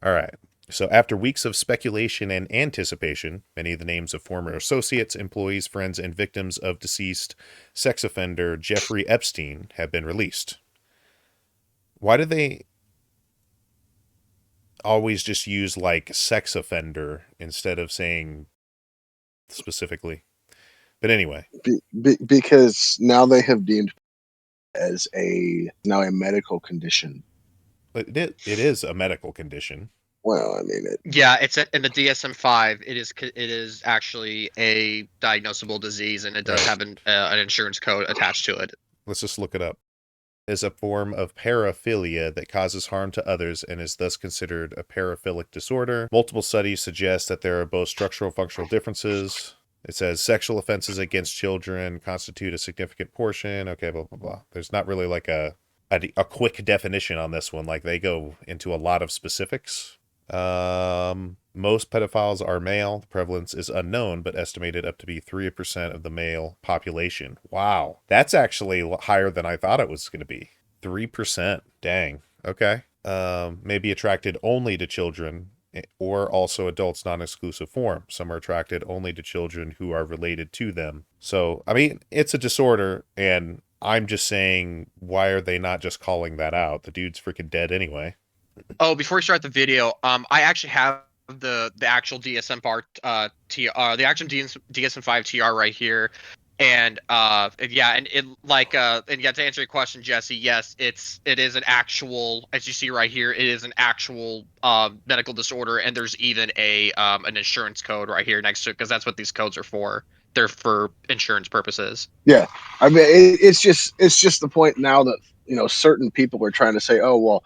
All right. So, after weeks of speculation and anticipation, many of the names of former associates, employees, friends, and victims of deceased sex offender Jeffrey Epstein have been released. Why do they always just use like sex offender instead of saying specifically? But anyway, Because now they have deemed as a now a medical condition. it is a medical condition. Well, I mean, Yeah, in the DSM-5. It is actually a diagnosable disease, and it does Right. have an insurance code attached to it. Let's just look it up. Is a form of paraphilia that causes harm to others and is thus considered a paraphilic disorder. Multiple studies suggest that there are both structural and functional differences. It says sexual offenses against children constitute a significant portion. Okay, blah, blah, blah. There's not really like a quick definition on this one. Like they go into a lot of specifics. Most pedophiles are male. The prevalence is unknown, but estimated up to be 3% of the male population. Wow. That's actually higher than I thought it was going to be. 3%. Dang. Okay. May be attracted only to children or also adults, non-exclusive form. Some are attracted only to children who are related to them. So, I mean, it's a disorder, and I'm just saying, why are they not just calling that out? The dude's freaking dead anyway. Oh, before we start the video, I actually have the actual DSM part the actual DSM-5 TR right here, and yeah, and it like and yeah, to answer your question, Jesse, yes, it is an actual, as you see right here, it is an actual medical disorder, and there's even a an insurance code right here next to it, because that's what these codes are for. They're for insurance purposes. yeah. I mean, it's just the point now that certain people are trying to say, oh well,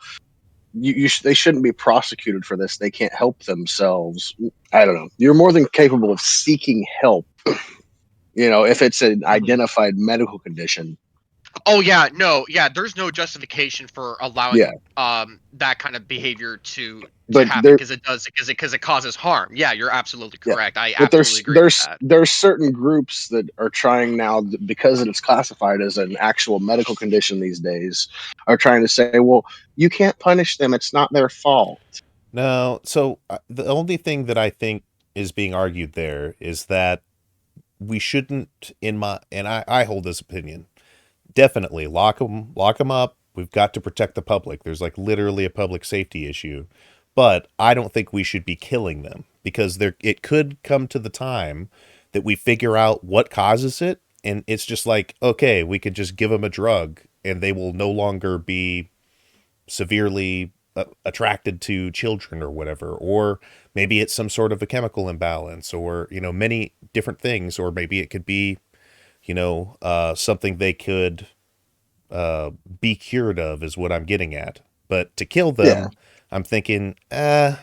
they shouldn't be prosecuted for this. They can't help themselves. I don't know. You're more than capable of seeking help. If it's an Mhm. identified medical condition. Oh yeah, no, yeah. There's no justification for Yeah, allowing that kind of behavior to but happen, there because it causes harm. Yeah, you're absolutely yeah, correct. I but absolutely agree with that. there's certain groups that are trying now, because it's classified as an actual medical condition these days, are trying to say, well, you can't punish them, it's not their fault. No, so the only thing that I think is being argued there is that we shouldn't, and I hold this opinion, definitely lock them up. We've got to protect the public. There's like literally a public safety issue, but I don't think we should be killing them because it could come to the time that we figure out what causes it, and it's just like, okay, we could just give them a drug and they will no longer be severely attracted to children or whatever, or maybe it's some sort of a chemical imbalance, or many different things, or maybe it could be something they could be cured of is what I'm getting at. But to kill Yeah. them, I'm thinking, I'm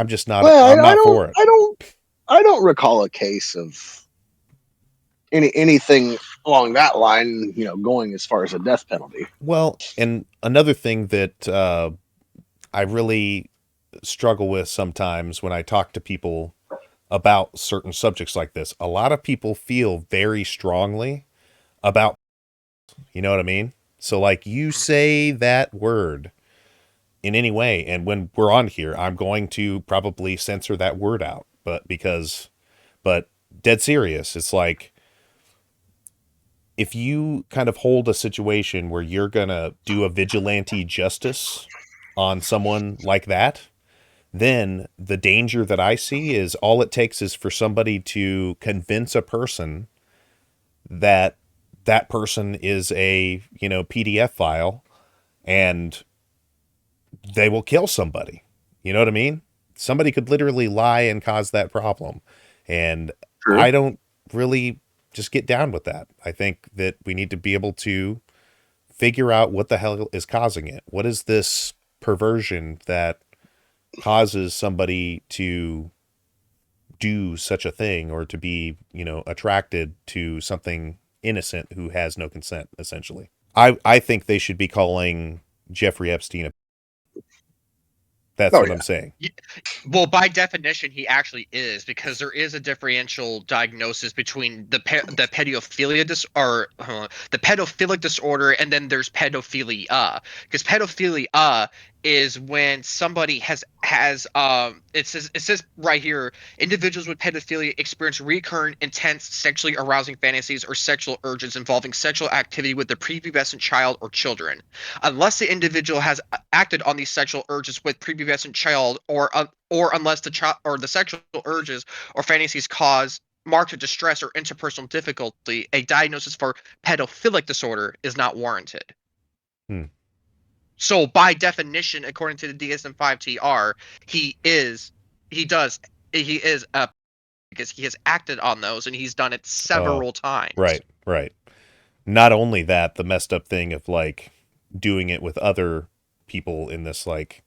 just not. Well, I'm I not don't, for it. I don't, I don't recall a case of anything along that line. Going as far as a death penalty. Well, and another thing that I really struggle with sometimes when I talk to people about certain subjects like this, a lot of people feel very strongly about, you know what I mean? So, like, you Mhm. say that word in any way, and when we're on here, I'm going to probably censor that word out, but dead serious, it's like if you kind of hold a situation where you're gonna do a vigilante justice on someone like that, then the danger that I see is all it takes is for somebody to convince a person that that person is a PDF file, and they will kill somebody. You know what I mean? Somebody could literally lie and cause that problem. And True. I don't really just get down with that. I think that we need to be able to figure out what the hell is causing it. What is this perversion that causes somebody to do such a thing, or to be, attracted to something innocent who has no consent, essentially? I think they should be calling Jeffrey Epstein. That's Oh what yeah. I'm saying. Well, by definition, he actually is, because there is a differential diagnosis between the pedophilia or the pedophilic disorder, and then there's pedophilia. Because pedophilia is when somebody has it says right here, individuals with pedophilia experience recurrent intense sexually arousing fantasies or sexual urges involving sexual activity with the prepubescent child or children, unless the individual has acted on these sexual urges with prepubescent child, or unless the child or the sexual urges or fantasies cause marked distress or interpersonal difficulty. A diagnosis for pedophilic disorder is not warranted. Hmm. So by definition, according to the DSM-5 TR, he is he does he is because he has acted on those and he's done it Oh, several times. right. Not only that, the messed up thing of like doing it with other people in this, like,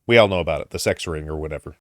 we all know about it, the sex ring or whatever.